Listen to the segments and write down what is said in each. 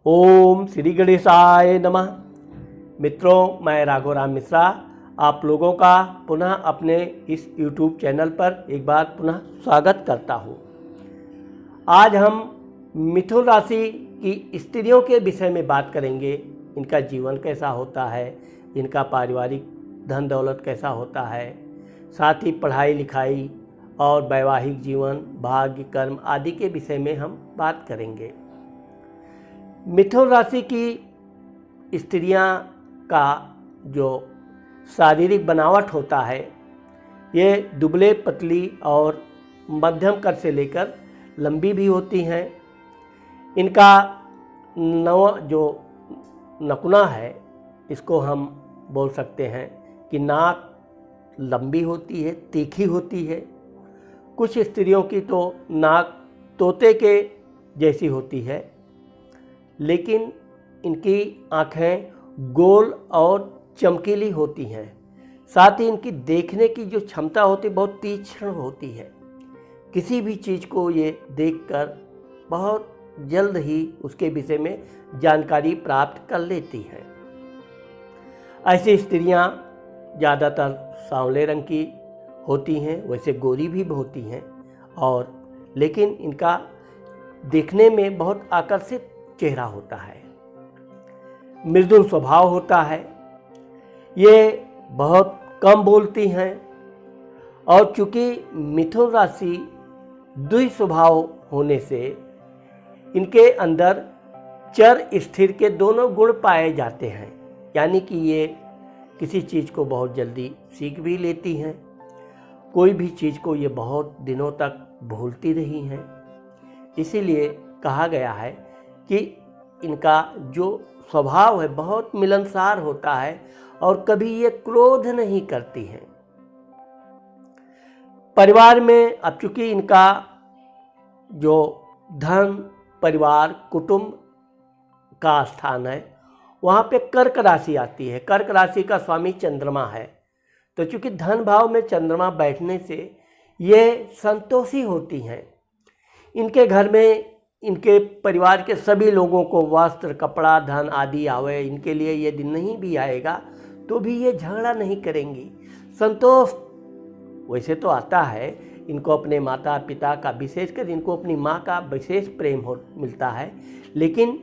ओम श्री गणेशाय नमः। मित्रों, मैं राघोराम मिश्रा आप लोगों का पुनः अपने इस YouTube चैनल पर एक बार पुनः स्वागत करता हूँ। आज हम मिथुन राशि की स्त्रियों के विषय में बात करेंगे। इनका जीवन कैसा होता है, इनका पारिवारिक धन दौलत कैसा होता है, साथ ही पढ़ाई लिखाई और वैवाहिक जीवन, भाग्य, कर्म आदि के विषय में हम बात करेंगे। मिथुन राशि की स्त्रियां का जो शारीरिक बनावट होता है, ये दुबले पतली और मध्यम कद से लेकर लंबी भी होती हैं। इनका जो नकुना है, इसको हम बोल सकते हैं कि नाक लंबी होती है, तीखी होती है। कुछ स्त्रियों की तो नाक तोते के जैसी होती है, लेकिन इनकी आँखें गोल और चमकीली होती हैं। साथ ही इनकी देखने की जो क्षमता होती है बहुत तीक्ष्ण होती है। किसी भी चीज़ को ये देखकर बहुत जल्द ही उसके विषय में जानकारी प्राप्त कर लेती हैं। ऐसी स्त्रियां ज़्यादातर सांवले रंग की होती हैं, वैसे गोरी भी होती हैं, और लेकिन इनका देखने में बहुत आकर्षित चेहरा होता है। मृदुल स्वभाव होता है। ये बहुत कम बोलती हैं, और चूँकि मिथुन राशि द्वि स्वभाव होने से इनके अंदर चर स्थिर के दोनों गुण पाए जाते हैं। यानी कि ये किसी चीज़ को बहुत जल्दी सीख भी लेती हैं, कोई भी चीज़ को ये बहुत दिनों तक भूलती नहीं हैं। इसीलिए कहा गया है कि इनका जो स्वभाव है बहुत मिलनसार होता है, और कभी ये क्रोध नहीं करती हैं। परिवार में अब चूंकि इनका जो धन, परिवार, कुटुंब का स्थान है, वहाँ पे कर्क राशि आती है। कर्क राशि का स्वामी चंद्रमा है, तो चूंकि धन भाव में चंद्रमा बैठने से ये संतोषी होती हैं। इनके घर में इनके परिवार के सभी लोगों को वस्त्र, कपड़ा, धन आदि आवे, इनके लिए ये दिन नहीं भी आएगा तो भी ये झगड़ा नहीं करेंगी। संतोष वैसे तो आता है, इनको अपने माता पिता का, विशेषकर इनको अपनी माँ का विशेष प्रेम मिलता है, लेकिन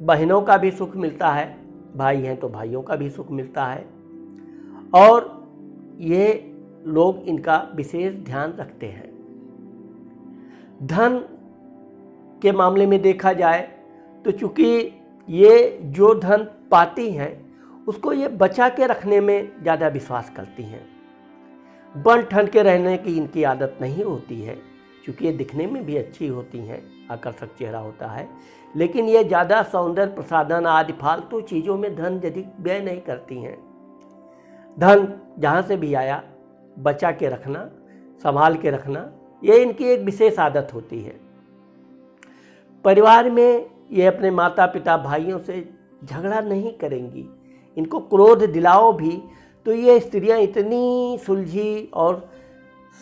बहनों का भी सुख मिलता है, भाई हैं तो भाइयों का भी सुख मिलता है, और ये लोग इनका विशेष ध्यान रखते हैं। धन के मामले में देखा जाए तो चूँकि ये जो धन पाती हैं उसको ये बचा के रखने में ज़्यादा विश्वास करती हैं। बन ठन के रहने की इनकी आदत नहीं होती है, चूँकि ये दिखने में भी अच्छी होती हैं, आकर्षक चेहरा होता है, लेकिन ये ज़्यादा सौंदर्य प्रसाधन आदि फालतू चीज़ों में धन यदि व्यय नहीं करती हैं। धन जहाँ से भी आया बचा के रखना, संभाल के रखना, ये इनकी एक विशेष आदत होती है। परिवार में ये अपने माता पिता, भाइयों से झगड़ा नहीं करेंगी। इनको क्रोध दिलाओ भी तो ये स्त्रियां इतनी सुलझी और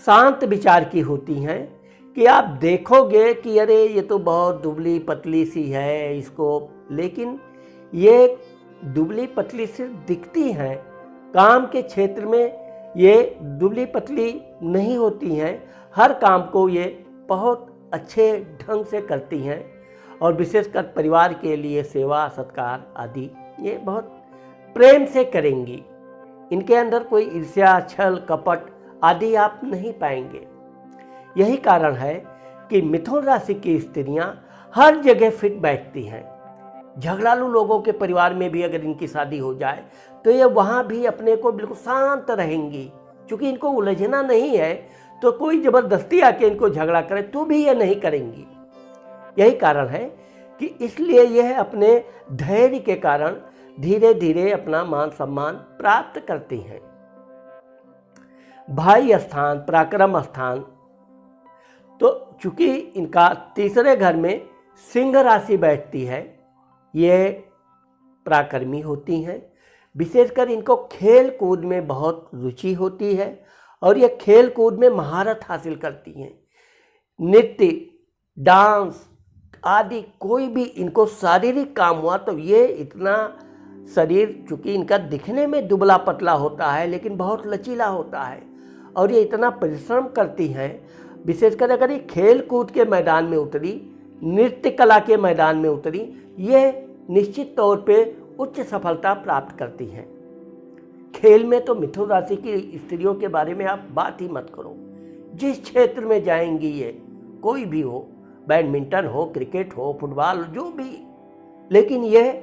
शांत विचार की होती हैं कि आप देखोगे कि अरे ये तो बहुत दुबली पतली सी है इसको, लेकिन ये दुबली पतली सी दिखती हैं। काम के क्षेत्र में ये दुबली पतली नहीं होती हैं। हर काम को ये बहुत अच्छे ढंग से करती हैं, और विशेषकर परिवार के लिए सेवा सत्कार आदि ये बहुत प्रेम से करेंगी। इनके अंदर कोई ईर्ष्या, छल, कपट आदि आप नहीं पाएंगे। यही कारण है कि मिथुन राशि की स्त्रियां हर जगह फिट बैठती हैं। झगड़ालू लोगों के परिवार में भी अगर इनकी शादी हो जाए तो ये वहाँ भी अपने को बिल्कुल शांत रहेंगी। क्योंकि इनको उलझना नहीं है, तो कोई ज़बरदस्ती आके इनको झगड़ा करे तो भी ये नहीं करेंगी। यही कारण है कि इसलिए यह अपने धैर्य के कारण धीरे धीरे अपना मान सम्मान प्राप्त करती हैं। भाई स्थान, पराक्रम स्थान, तो चूंकि इनका तीसरे घर में सिंह राशि बैठती है, ये पराक्रमी होती हैं। विशेषकर इनको खेल कूद में बहुत रुचि होती है, और ये खेल कूद में महारत हासिल करती हैं। नृत्य, डांस आदि कोई भी इनको शारीरिक काम हुआ तो ये इतना शरीर, चूँकि इनका दिखने में दुबला पतला होता है लेकिन बहुत लचीला होता है, और ये इतना परिश्रम करती हैं। विशेषकर अगर ये खेल कूद के मैदान में उतरी, नृत्य कला के मैदान में उतरी, ये निश्चित तौर पे उच्च सफलता प्राप्त करती हैं। खेल में तो मिथुन राशि की स्त्रियों के बारे में आप बात ही मत करो। जिस क्षेत्र में जाएंगी ये, कोई भी हो, बैडमिंटन हो, क्रिकेट हो, फुटबॉल, जो भी, लेकिन ये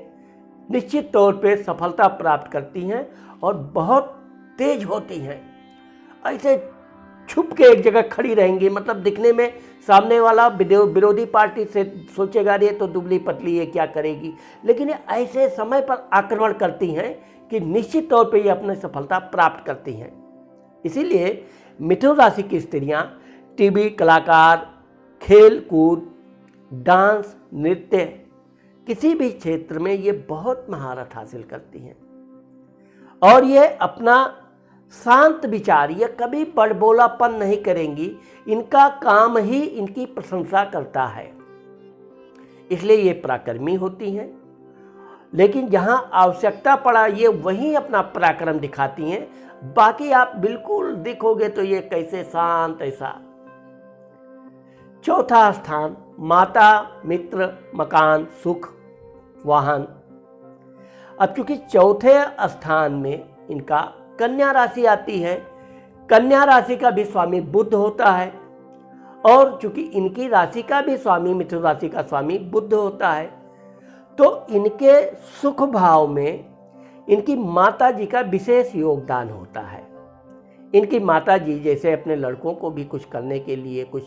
निश्चित तौर पे सफलता प्राप्त करती हैं और बहुत तेज होती हैं। ऐसे छुप के एक जगह खड़ी रहेंगी, मतलब दिखने में सामने वाला विरोधी पार्टी से सोचेगा ये तो दुबली पतली है, क्या करेगी, लेकिन ये ऐसे समय पर आक्रमण करती हैं कि निश्चित तौर पे ये अपनी सफलता प्राप्त करती हैं। इसीलिए मिथुन राशि की स्त्रियां टीवी कलाकार, खेल कूद, डांस, नृत्य, किसी भी क्षेत्र में ये बहुत महारत हासिल करती हैं। और ये अपना शांत विचार, ये कभी बड़बोलापन नहीं करेंगी, इनका काम ही इनकी प्रशंसा करता है, इसलिए ये पराक्रमी होती हैं। लेकिन जहां आवश्यकता पड़ा ये वहीं अपना पराक्रम दिखाती हैं, बाकी आप बिल्कुल देखोगे तो ये कैसे शांत ऐसा। चौथा स्थान, माता, मित्र, मकान, सुख, वाहन। अब चूंकि चौथे स्थान में इनका कन्या राशि आती है, कन्या राशि का भी स्वामी बुध होता है, और चूंकि इनकी राशि का भी स्वामी, मिथुन राशि का स्वामी बुध होता है, तो इनके सुख भाव में इनकी माता जी का विशेष योगदान होता है। इनकी माता जी जैसे अपने लड़कों को भी कुछ करने के लिए कुछ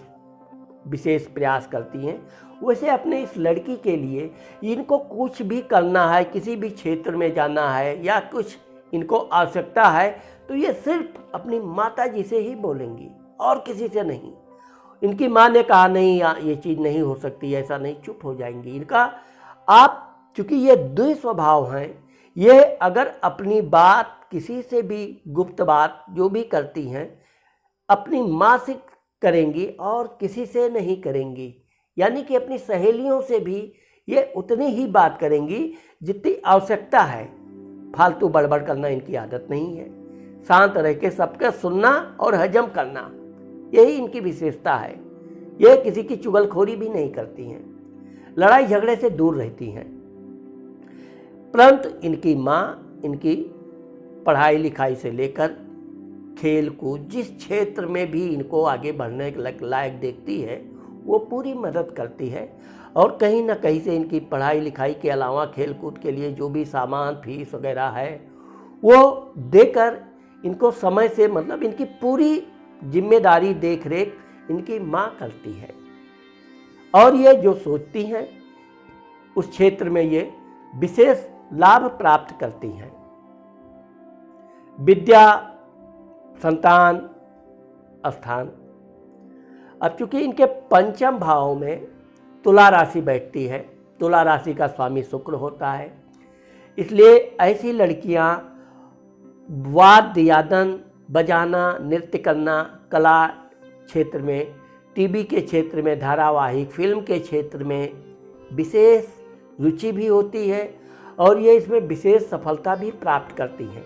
विशेष प्रयास करती हैं, वैसे अपने इस लड़की के लिए इनको कुछ भी करना है, किसी भी क्षेत्र में जाना है या कुछ इनको आवश्यकता है, तो ये सिर्फ अपनी माता जी से ही बोलेंगी और किसी से नहीं। इनकी माँ ने कहा नहीं ये चीज़ नहीं हो सकती, ऐसा नहीं, चुप हो जाएंगी। इनका आप चूँकि ये द्वि स्वभाव हैं, ये अगर अपनी बात किसी से भी गुप्त बात जो भी करती हैं अपनी माँ से करेंगी और किसी से नहीं करेंगी, यानी कि अपनी सहेलियों से भी ये उतनी ही बात करेंगी जितनी आवश्यकता है। फालतू बड़बड़ करना इनकी आदत नहीं है। शांत रह के सबका सुनना और हजम करना, यही इनकी विशेषता है। ये किसी की चुगलखोरी भी नहीं करती हैं, लड़ाई झगड़े से दूर रहती हैं। परंतु इनकी माँ इनकी पढ़ाई लिखाई से लेकर खेल कूद, जिस क्षेत्र में भी इनको आगे बढ़ने के लायक देखती है वो पूरी मदद करती है, और कहीं ना कहीं से इनकी पढ़ाई लिखाई के अलावा खेल कूद के लिए जो भी सामान, फीस वगैरह है वो देकर इनको समय से, मतलब इनकी पूरी जिम्मेदारी देख रेख इनकी माँ करती है। और ये जो सोचती हैं उस क्षेत्र में ये विशेष लाभ प्राप्त करती हैं। विद्या, संतान स्थान। अब चूंकि इनके पंचम भाव में तुला राशि बैठती है, तुला राशि का स्वामी शुक्र होता है, इसलिए ऐसी लड़कियां वाद्य यादन बजाना, नृत्य करना, कला क्षेत्र में, टीवी के क्षेत्र में, धारावाहिक फिल्म के क्षेत्र में विशेष रुचि भी होती है और ये इसमें विशेष सफलता भी प्राप्त करती हैं।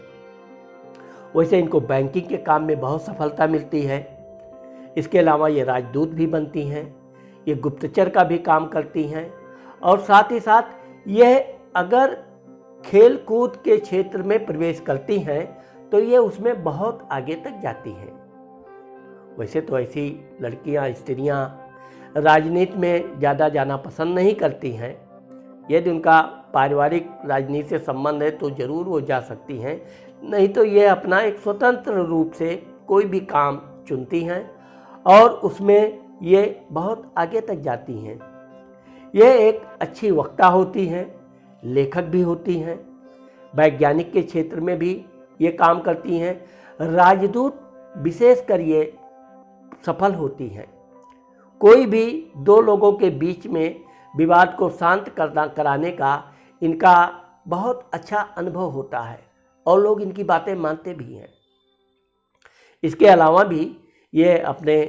वैसे इनको बैंकिंग के काम में बहुत सफलता मिलती है। इसके अलावा ये राजदूत भी बनती हैं, ये गुप्तचर का भी काम करती हैं, और साथ ही साथ यह अगर खेल कूद के क्षेत्र में प्रवेश करती हैं तो ये उसमें बहुत आगे तक जाती हैं। वैसे तो ऐसी लड़कियां, स्त्रियां राजनीति में ज़्यादा जाना पसंद नहीं करती हैं। यदि उनका पारिवारिक राजनीति से संबंध है तो ज़रूर वो जा सकती हैं, नहीं तो ये अपना एक स्वतंत्र रूप से कोई भी काम चुनती हैं और उसमें ये बहुत आगे तक जाती हैं। ये एक अच्छी वक्ता होती हैं, लेखक भी होती हैं, वैज्ञानिक के क्षेत्र में भी ये काम करती हैं। राजदूत विशेषकर ये सफल होती हैं। कोई भी दो लोगों के बीच में विवाद को शांत कराने का इनका बहुत अच्छा अनुभव होता है और लोग इनकी बातें मानते भी हैं। इसके अलावा भी ये अपने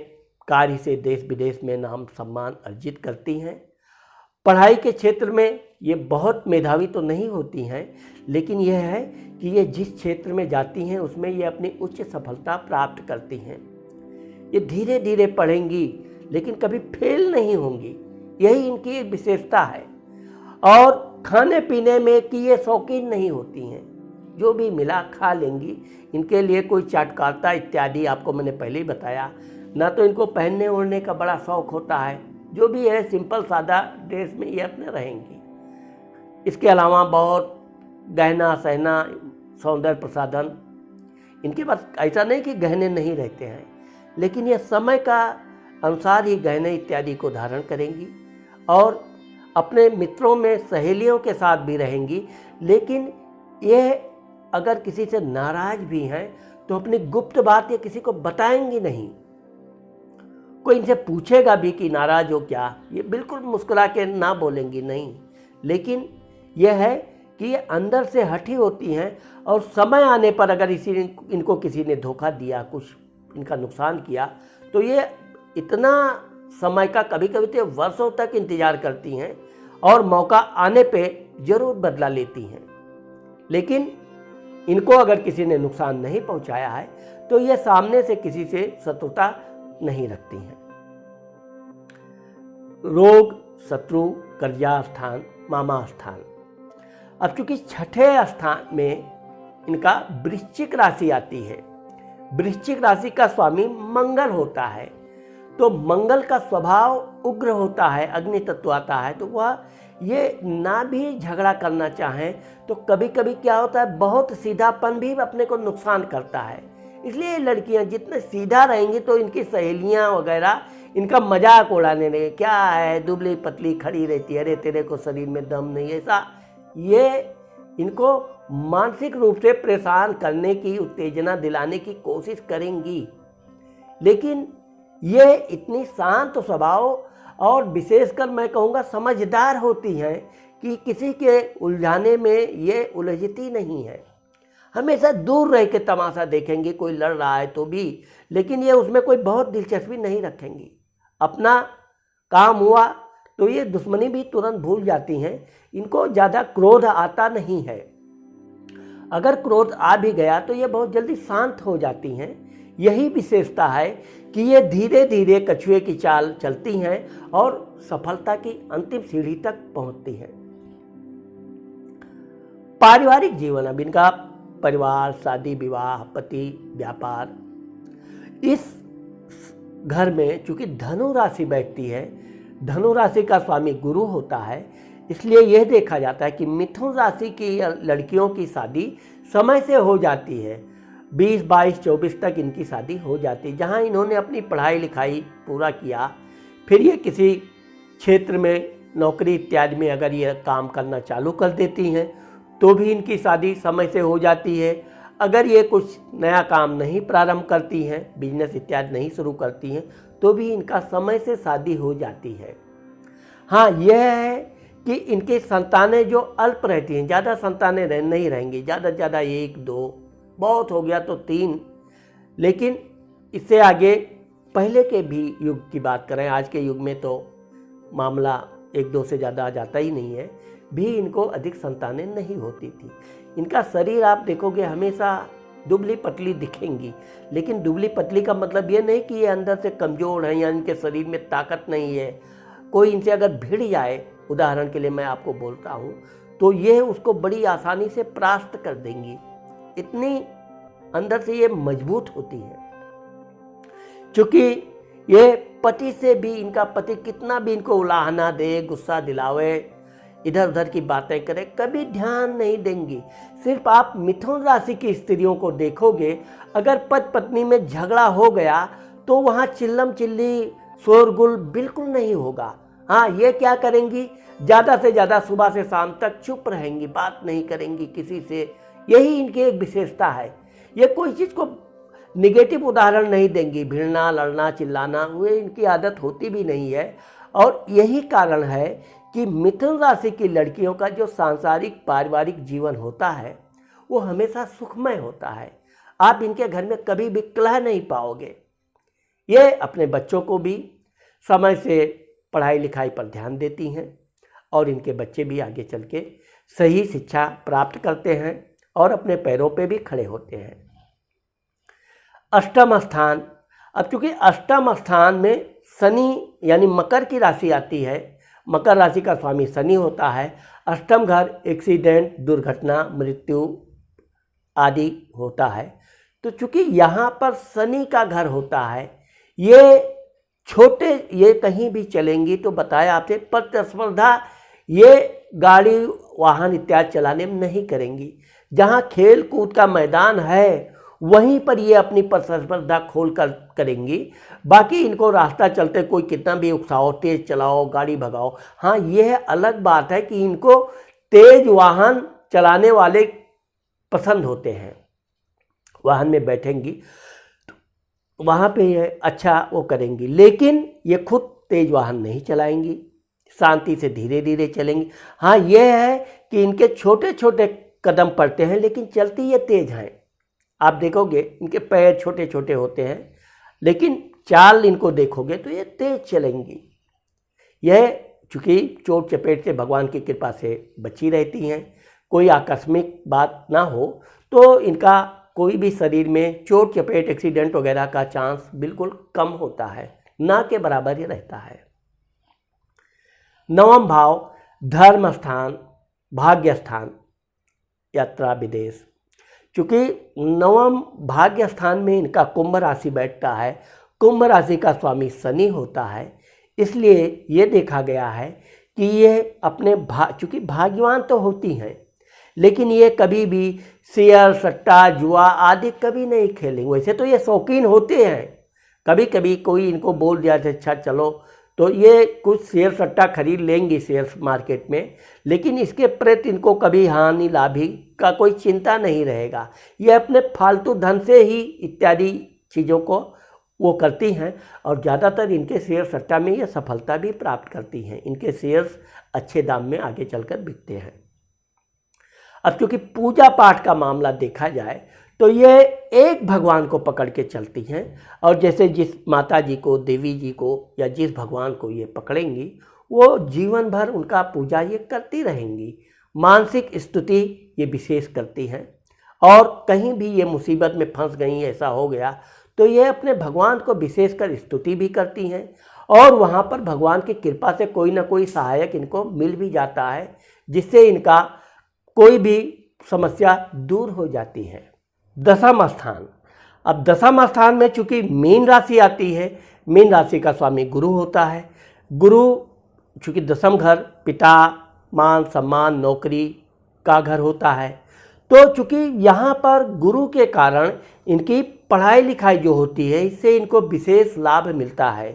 कार्य से देश विदेश में नाम सम्मान अर्जित करती हैं पढ़ाई के क्षेत्र में ये बहुत मेधावी तो नहीं होती हैं, लेकिन यह है कि ये जिस क्षेत्र में जाती हैं उसमें ये अपनी उच्च सफलता प्राप्त करती हैं। ये धीरे धीरे पढ़ेंगी लेकिन कभी फेल नहीं होंगी, यही इनकी एक विशेषता है। और खाने पीने में कि ये शौकीन नहीं होती हैं, जो भी मिला खा लेंगी। इनके लिए कोई चाटकारिता इत्यादि आपको मैंने पहले ही बताया। ना तो इनको पहनने ओढ़ने का बड़ा शौक होता है, जो भी है सिंपल सादा ड्रेस में ये अपने रहेंगी। इसके अलावा बहुत गहना सहना सौंदर्य प्रसाधन इनके पास ऐसा नहीं कि गहने नहीं रहते हैं, लेकिन ये समय का अनुसार ही गहने इत्यादि को धारण करेंगी और अपने मित्रों में सहेलियों के साथ भी रहेंगी। लेकिन ये अगर किसी से नाराज भी हैं तो अपनी गुप्त बात ये किसी को बताएंगी नहीं। कोई इनसे पूछेगा भी कि नाराज हो क्या, ये बिल्कुल मुस्कुरा के ना बोलेंगी नहीं। लेकिन यह है कि ये अंदर से हठी होती हैं और समय आने पर अगर इनको किसी ने धोखा दिया, कुछ इनका नुकसान किया, तो ये इतना समय का कभी कभी तो वर्षों तक इंतजार करती हैं और मौका आने पे जरूर बदला लेती हैं। लेकिन इनको अगर किसी ने नुकसान नहीं पहुंचाया है तो ये सामने से किसी से शत्रुता नहीं रखती हैं। रोग, शत्रु, कर्जा स्थान, मामा स्थान। अब चूंकि छठे स्थान में इनका वृश्चिक राशि आती है, वृश्चिक राशि का स्वामी मंगल होता है, तो मंगल का स्वभाव उग्र होता है, अग्नि तत्व आता है, तो वह ये ना भी झगड़ा करना चाहें तो कभी कभी क्या होता है, बहुत सीधापन भी अपने को नुकसान करता है। इसलिए लड़कियां जितने सीधा रहेंगी तो इनकी सहेलियां वगैरह इनका मजाक उड़ाने लगे, क्या है दुबली पतली खड़ी रहती है, अरे तेरे को शरीर में दम नहीं, ऐसा ये इनको मानसिक रूप से परेशान करने की, उत्तेजना दिलाने की कोशिश करेंगी। लेकिन ये इतनी शांत स्वभाव और विशेषकर मैं कहूँगा समझदार होती हैं कि किसी के उलझाने में ये उलझती नहीं है। हमेशा दूर रह के तमाशा देखेंगे, कोई लड़ रहा है तो भी, लेकिन ये उसमें कोई बहुत दिलचस्पी नहीं रखेंगी। अपना काम हुआ तो ये दुश्मनी भी तुरंत भूल जाती हैं। इनको ज़्यादा क्रोध आता नहीं है, अगर क्रोध आ भी गया तो ये बहुत जल्दी शांत हो जाती हैं। यही विशेषता है कि ये धीरे धीरे कछुए की चाल चलती हैं और सफलता की अंतिम सीढ़ी तक पहुंचती हैं। पारिवारिक जीवन, अब इनका परिवार, शादी विवाह, पति, व्यापार, इस घर में चूंकि धनु राशि बैठती है, धनु राशि का स्वामी गुरु होता है, इसलिए यह देखा जाता है कि मिथुन राशि की लड़कियों की शादी समय से हो जाती है। 20, 22, 24 तक इनकी शादी हो जाती है, जहां इन्होंने अपनी पढ़ाई लिखाई पूरा किया, फिर ये किसी क्षेत्र में नौकरी इत्यादि में अगर ये काम करना चालू कर देती हैं तो भी इनकी शादी समय से हो जाती है। अगर ये कुछ नया काम नहीं प्रारंभ करती हैं, बिजनेस इत्यादि नहीं शुरू करती हैं, तो भी इनका समय से शादी हो जाती है। हाँ, यह है कि इनकी संतानें जो अल्प रहती हैं, ज़्यादा संतानें नहीं रहेंगी, ज़्यादा से ज़्यादा 1, 2, बहुत हो गया तो 3। लेकिन इससे आगे पहले के भी युग की बात करें, आज के युग में तो मामला 1, 2 से ज़्यादा आ जाता ही नहीं है, भी इनको अधिक संतानें नहीं होती थी। इनका शरीर आप देखोगे हमेशा दुबली पतली दिखेंगी, लेकिन दुबली पतली का मतलब ये नहीं कि ये अंदर से कमज़ोर हैं या इनके शरीर में ताकत नहीं है। कोई इनसे अगर भिड़ जाए, उदाहरण के लिए मैं आपको बोलता हूँ, तो ये उसको बड़ी आसानी से परास्त कर देंगी, इतनी अंदर से ये मजबूत होती है। क्योंकि ये पति से भी, इनका पति कितना भी इनको उलाहना दे, गुस्सा दिलावे, इधर उधर की बातें करे, कभी ध्यान नहीं देंगी। सिर्फ आप मिथुन राशि की स्त्रियों को देखोगे, अगर पति पत्नी में झगड़ा हो गया तो वहाँ चिल्लम चिल्ली शोरगुल बिल्कुल नहीं होगा। हाँ, ये क्या करेंगी, ज़्यादा से ज़्यादा सुबह से शाम तक चुप रहेंगी, बात नहीं करेंगी किसी से। यही इनकी एक विशेषता है। ये कोई चीज़ को निगेटिव उदाहरण नहीं देंगी, भिड़ना, लड़ना, चिल्लाना, वो इनकी आदत होती भी नहीं है। और यही कारण है कि मिथुन राशि की लड़कियों का जो सांसारिक पारिवारिक जीवन होता है वो हमेशा सुखमय होता है। आप इनके घर में कभी भी कलह नहीं पाओगे। ये अपने बच्चों को भी समय से पढ़ाई लिखाई पर ध्यान देती हैं, और इनके बच्चे भी आगे चल के सही शिक्षा प्राप्त करते हैं और अपने पैरों पे भी खड़े होते हैं। अष्टम स्थान, अब चूंकि अष्टम स्थान में शनि यानी मकर की राशि आती है, मकर राशि का स्वामी शनि होता है। अष्टम घर एक्सीडेंट, दुर्घटना, मृत्यु आदि होता है। तो चूंकि यहाँ पर शनि का घर होता है, ये छोटे, ये कहीं भी चलेंगी तो बताया आपसे प्रतिस्पर्धा ये गाड़ी वाहन इत्यादि चलाने में नहीं करेंगी। जहाँ खेल कूद का मैदान है वहीं पर ये अपनी प्रतिस्पर्धा खोल कर करेंगी। बाकी इनको रास्ता चलते कोई कितना भी उकसाओ, तेज चलाओ, गाड़ी भगाओ, हाँ यह अलग बात है कि इनको तेज वाहन चलाने वाले पसंद होते हैं। वाहन में बैठेंगी तो वहाँ पे ये अच्छा वो करेंगी, लेकिन ये खुद तेज वाहन नहीं चलाएंगी, शांति से धीरे धीरे चलेंगी। हाँ यह है कि इनके छोटे छोटे कदम पड़ते हैं लेकिन चलती ये तेज हैं। आप देखोगे इनके पैर छोटे छोटे होते हैं लेकिन चाल इनको देखोगे तो ये तेज चलेंगी। यह चूँकि चोट चपेट से भगवान की कृपा से बची रहती हैं, कोई आकस्मिक बात ना हो तो इनका कोई भी शरीर में चोट चपेट एक्सीडेंट वगैरह का चांस बिल्कुल कम होता है, ना के बराबर ही रहता है। नवम भाव धर्म स्थान, भाग्य स्थान, यात्रा विदेश। चूँकि नवम भाग्य स्थान में इनका कुंभ राशि बैठता है, कुंभ राशि का स्वामी शनि होता है, इसलिए ये देखा गया है कि ये अपने चूँकि भाग्यवान तो होती हैं लेकिन ये कभी भी शेयर सट्टा जुआ आदि कभी नहीं खेलेंगे। वैसे तो ये शौकीन होते हैं, कभी कभी कोई इनको बोल दिया अच्छा चलो तो ये कुछ शेयर सट्टा खरीद लेंगी शेयर मार्केट में, लेकिन इसके प्रति इनको कभी हानि लाभी का कोई चिंता नहीं रहेगा। ये अपने फालतू धन से ही इत्यादि चीज़ों को वो करती हैं और ज़्यादातर इनके शेयर सट्टा में ये सफलता भी प्राप्त करती हैं। इनके शेयर्स अच्छे दाम में आगे चलकर बिकते हैं। अब क्योंकि पूजा पाठ का मामला देखा जाए तो ये एक भगवान को पकड़ के चलती हैं और जैसे जिस माता जी को, देवी जी को या जिस भगवान को ये पकड़ेंगी वो जीवन भर उनका पूजा ये करती रहेंगी। मानसिक स्तुति ये विशेष करती हैं और कहीं भी ये मुसीबत में फंस गई, ऐसा हो गया तो ये अपने भगवान को विशेषकर स्तुति भी करती हैं और वहाँ पर भगवान की कृपा से कोई ना कोई सहायक इनको मिल भी जाता है जिससे इनका कोई भी समस्या दूर हो जाती है। दशम स्थान, अब दशम स्थान में चूंकि मीन राशि आती है, मीन राशि का स्वामी गुरु होता है। गुरु चूंकि दशम घर पिता, मान सम्मान, नौकरी का घर होता है, तो चूंकि यहाँ पर गुरु के कारण इनकी पढ़ाई लिखाई जो होती है इससे इनको विशेष लाभ मिलता है।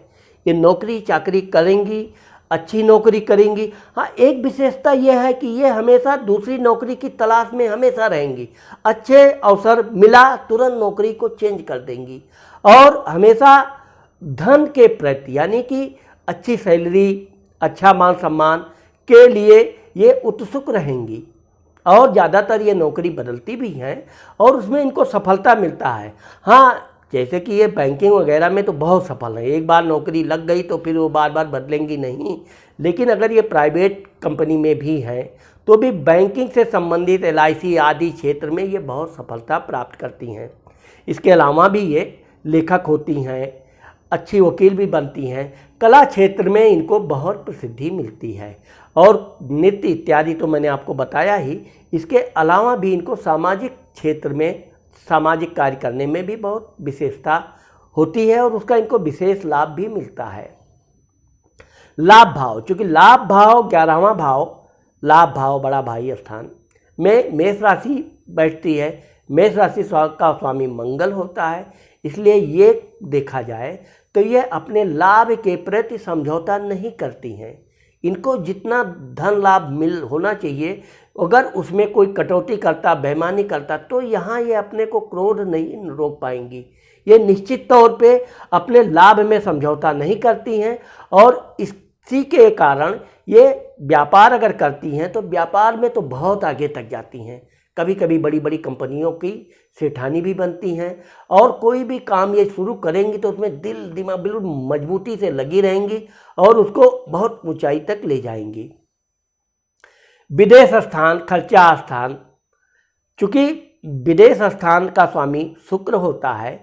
ये नौकरी चाकरी करेंगी, अच्छी नौकरी करेंगी। हाँ एक विशेषता यह है कि ये हमेशा दूसरी नौकरी की तलाश में हमेशा रहेंगी। अच्छे अवसर मिला तुरंत नौकरी को चेंज कर देंगी और हमेशा धन के प्रति यानी कि अच्छी सैलरी, अच्छा मान सम्मान के लिए ये उत्सुक रहेंगी और ज़्यादातर ये नौकरी बदलती भी हैं और उसमें इनको सफलता मिलता है। हाँ जैसे कि ये बैंकिंग वगैरह में तो बहुत सफल है, एक बार नौकरी लग गई तो फिर वो बार बार बदलेंगी नहीं। लेकिन अगर ये प्राइवेट कंपनी में भी हैं तो भी बैंकिंग से संबंधित LIC आदि क्षेत्र में ये बहुत सफलता प्राप्त करती हैं। इसके अलावा भी ये लेखक होती हैं, अच्छी वकील भी बनती हैं, कला क्षेत्र में इनको बहुत प्रसिद्धि मिलती है और नृत्य इत्यादि तो मैंने आपको बताया ही। इसके अलावा भी इनको सामाजिक क्षेत्र में सामाजिक कार्य करने में भी बहुत विशेषता होती है और उसका इनको विशेष लाभ भी मिलता है। लाभ भाव, चूँकि लाभ भाव 11वां भाव, लाभ भाव बड़ा भाई स्थान में मेष राशि बैठती है। मेष राशि का स्वामी मंगल होता है, इसलिए ये देखा जाए तो ये अपने लाभ के प्रति समझौता नहीं करती हैं। इनको जितना धन लाभ होना चाहिए, अगर उसमें कोई कटौती करता, बेईमानी करता तो यहाँ ये अपने को क्रोध नहीं रोक पाएंगी। ये निश्चित तौर पे अपने लाभ में समझौता नहीं करती हैं और इसी के कारण ये व्यापार अगर करती हैं तो व्यापार में तो बहुत आगे तक जाती हैं। कभी कभी बड़ी बड़ी कंपनियों की सेठानी भी बनती हैं और कोई भी काम ये शुरू करेंगी तो उसमें दिल दिमाग बिल्कुल मजबूती से लगी रहेंगी और उसको बहुत ऊंचाई तक ले जाएंगी। विदेश स्थान, खर्चा स्थान, चूँकि विदेश स्थान का स्वामी शुक्र होता है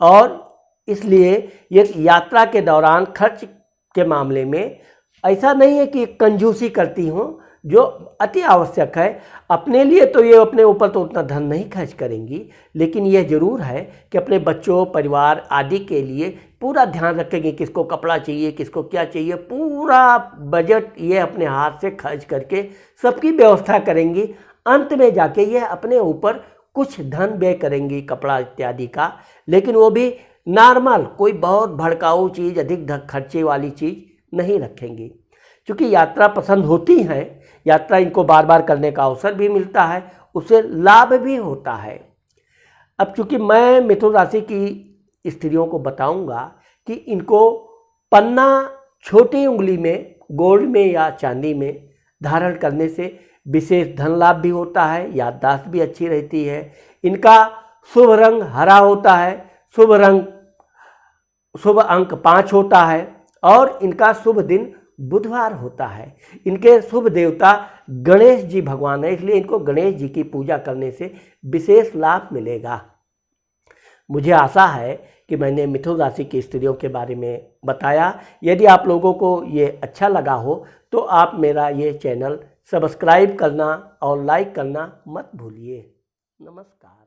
और इसलिए ये यात्रा के दौरान खर्च के मामले में ऐसा नहीं है कि कंजूसी करती हूँ, जो अति आवश्यक है अपने लिए तो ये अपने ऊपर तो उतना धन नहीं खर्च करेंगी, लेकिन यह ज़रूर है कि अपने बच्चों, परिवार आदि के लिए पूरा ध्यान रखेंगे, किसको कपड़ा चाहिए, किसको क्या चाहिए, पूरा बजट ये अपने हाथ से खर्च करके सबकी व्यवस्था करेंगी। अंत में जाके ये अपने ऊपर कुछ धन व्यय करेंगी कपड़ा इत्यादि का, लेकिन वो भी नॉर्मल, कोई बहुत भड़काऊ चीज़, अधिक खर्चे वाली चीज़ नहीं रखेंगी। क्योंकि यात्रा पसंद होती है, यात्रा इनको बार बार करने का अवसर भी मिलता है, उससे लाभ भी होता है। अब चूँकि मैं मिथुन राशि की स्त्रियों को बताऊंगा कि इनको पन्ना छोटी उंगली में गोल्ड में या चांदी में धारण करने से विशेष धन लाभ भी होता है, याददाश्त भी अच्छी रहती है। इनका शुभ रंग हरा होता है, शुभ अंक 5 होता है और इनका शुभ दिन बुधवार होता है। इनके शुभ देवता गणेश जी भगवान है, इसलिए इनको गणेश जी की पूजा करने से विशेष लाभ मिलेगा। मुझे आशा है कि मैंने मिथुन राशि की स्त्रियों के बारे में बताया। यदि आप लोगों को ये अच्छा लगा हो तो आप मेरा ये चैनल सब्सक्राइब करना और लाइक करना मत भूलिए। नमस्कार।